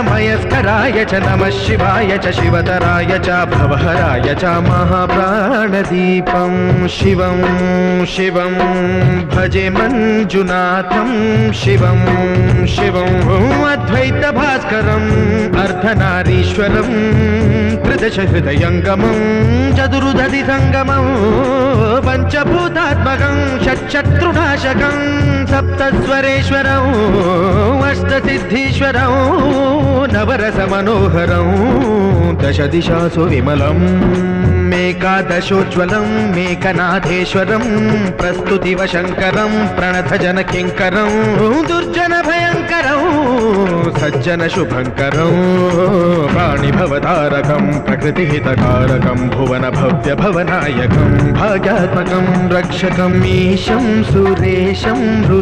मयस्कराय च नमः शिवाय च शिवतराय च भवहराय च महाप्राणदीपं शिवं शिवं भजे मञ्जुनाथं शिवं शिवं अद्वैतभास्करम् अर्धनारीश्वरं त्रिदशहृदयङ्गमं चतुर्दधिसङ्गमं पञ्चभूतात्मकं षट्शत्रुनाशकं सप्तस्वरेश्वरं अष्टसिद्धीश्वरं नवरसमनोहरं दशदिशासु विमलम् मेकादशोज्ज्वलं मेकनाथेश्वरं प्रस्तुतिवशङ्करं प्रणतजनकिङ्करं दुर्जनभयङ्करं सज्जनशुभङ्करं प्राणिभवतारकं प्रकृतिहितकारकं भुवनभव्यभवनायकं भाग्यात्मकं रक्षकम् ईशं सुरेशं